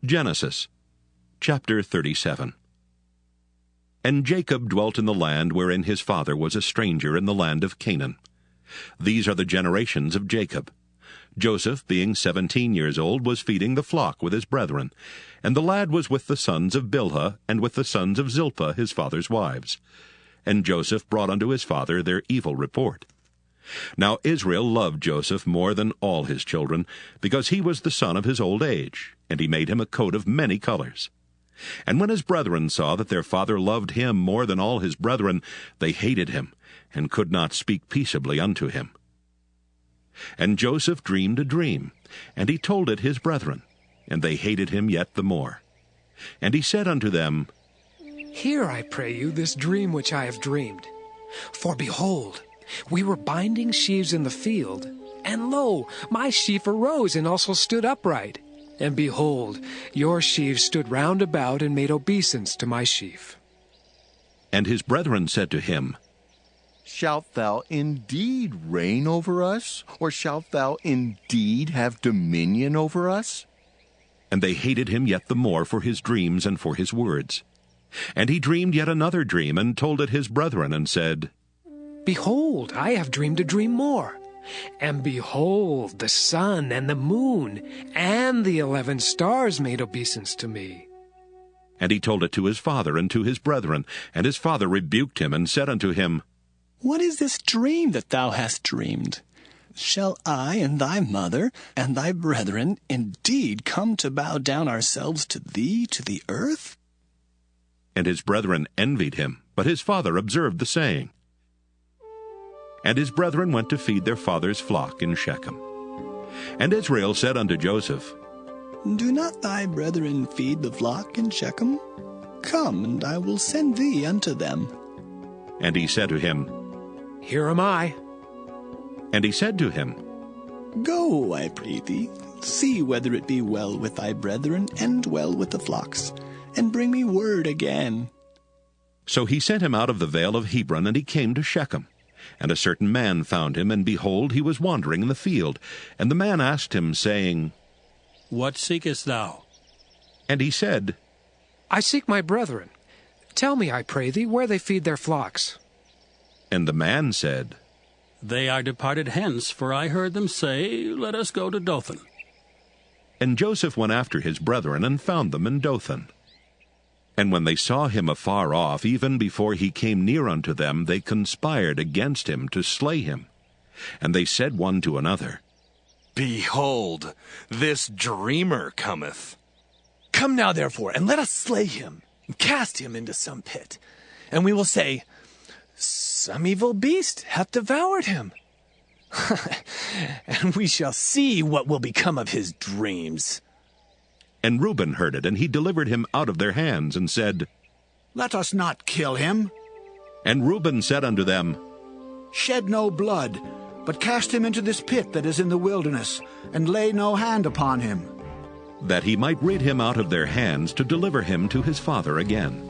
Genesis chapter 37. And Jacob dwelt in the land wherein his father was a stranger, in the land of Canaan. These are the generations of Jacob. Joseph, being 17 years old, was feeding the flock with his brethren, and the lad was with the sons of Bilhah, and with the sons of Zilpah his father's wives. And Joseph brought unto his father their evil report. Now Israel loved Joseph more than all his children, because he was the son of his old age, and he made him a coat of many colors. And when his brethren saw that their father loved him more than all his brethren, they hated him, and could not speak peaceably unto him. And Joseph dreamed a dream, and he told it his brethren, and they hated him yet the more. And he said unto them, Hear, I pray you, this dream which I have dreamed. For behold, we were binding sheaves in the field, and lo, my sheaf arose and also stood upright. And behold, your sheaves stood round about and made obeisance to my sheaf. And his brethren said to him, Shalt thou indeed reign over us, or shalt thou indeed have dominion over us? And they hated him yet the more for his dreams and for his words. And he dreamed yet another dream, and told it his brethren, and said, Behold, I have dreamed a dream more. And behold, the sun and the moon and the 11 stars made obeisance to me. And he told it to his father and to his brethren. And his father rebuked him, and said unto him, What is this dream that thou hast dreamed? Shall I and thy mother and thy brethren indeed come to bow down ourselves to thee to the earth? And his brethren envied him, but his father observed the saying. And his brethren went to feed their father's flock in Shechem. And Israel said unto Joseph, Do not thy brethren feed the flock in Shechem? Come, and I will send thee unto them. And he said to him, Here am I. And he said to him, Go, I pray thee, see whether it be well with thy brethren, and well with the flocks, and bring me word again. So he sent him out of the vale of Hebron, and he came to Shechem. And a certain man found him, and behold, he was wandering in the field. And the man asked him, saying, What seekest thou? And he said, I seek my brethren. Tell me, I pray thee, where they feed their flocks. And the man said, They are departed hence, for I heard them say, Let us go to Dothan. And Joseph went after his brethren, and found them in Dothan. And when they saw him afar off, even before he came near unto them, they conspired against him to slay him. And they said one to another, Behold, this dreamer cometh. Come now, therefore, and let us slay him, and cast him into some pit. And we will say, Some evil beast hath devoured him. And we shall see what will become of his dreams. And Reuben heard it, and he delivered him out of their hands, and said, Let us not kill him. And Reuben said unto them, Shed no blood, but cast him into this pit that is in the wilderness, and lay no hand upon him. that he might rid him out of their hands, to deliver him to his father again.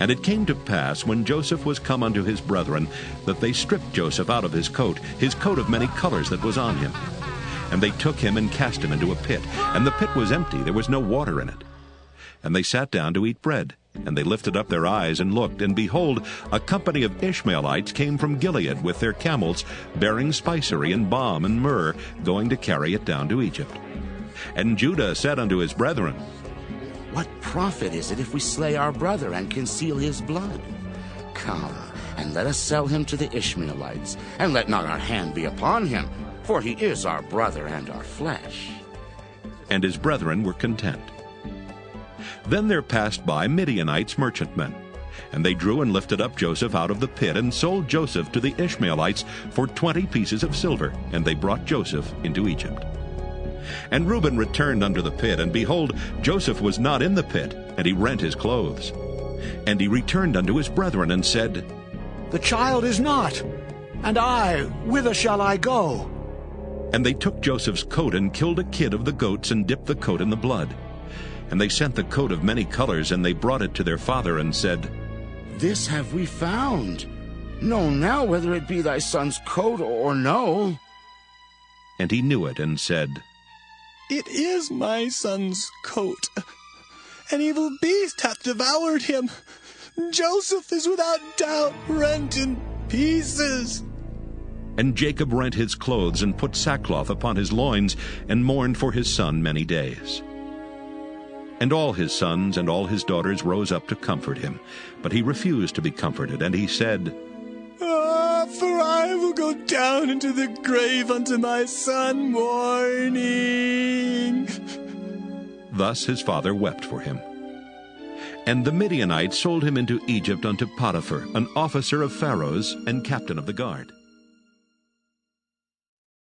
And it came to pass, when Joseph was come unto his brethren, that they stripped Joseph out of his coat of many colors that was on him. And they took him and cast him into a pit, and the pit was empty, there was no water in it. And they sat down to eat bread, and they lifted up their eyes and looked, and behold, a company of Ishmaelites came from Gilead with their camels, bearing spicery and balm and myrrh, going to carry it down to Egypt. And Judah said unto his brethren, What profit is it if we slay our brother and conceal his blood? Come, and let us sell him to the Ishmaelites, and let not our hand be upon him, for he is our brother and our flesh. And his brethren were content. Then there passed by Midianites merchantmen, and they drew and lifted up Joseph out of the pit, and sold Joseph to the Ishmaelites for 20 pieces of silver, and they brought Joseph into Egypt. And Reuben returned unto the pit, and behold, Joseph was not in the pit, and he rent his clothes. And he returned unto his brethren, and said, The child is not, and I, whither shall I go? And they took Joseph's coat, and killed a kid of the goats, and dipped the coat in the blood. And they sent the coat of many colors, and they brought it to their father, and said, This have we found. Know now whether it be thy son's coat or no. And he knew it, and said, It is my son's coat. An evil beast hath devoured him. Joseph is without doubt rent in pieces. And Jacob rent his clothes and put sackcloth upon his loins, and mourned for his son many days. And all his sons and all his daughters rose up to comfort him. But he refused to be comforted, and he said, For I will go down into the grave unto my son mourning. Thus his father wept for him. And the Midianites sold him into Egypt unto Potiphar, an officer of Pharaoh's and captain of the guard.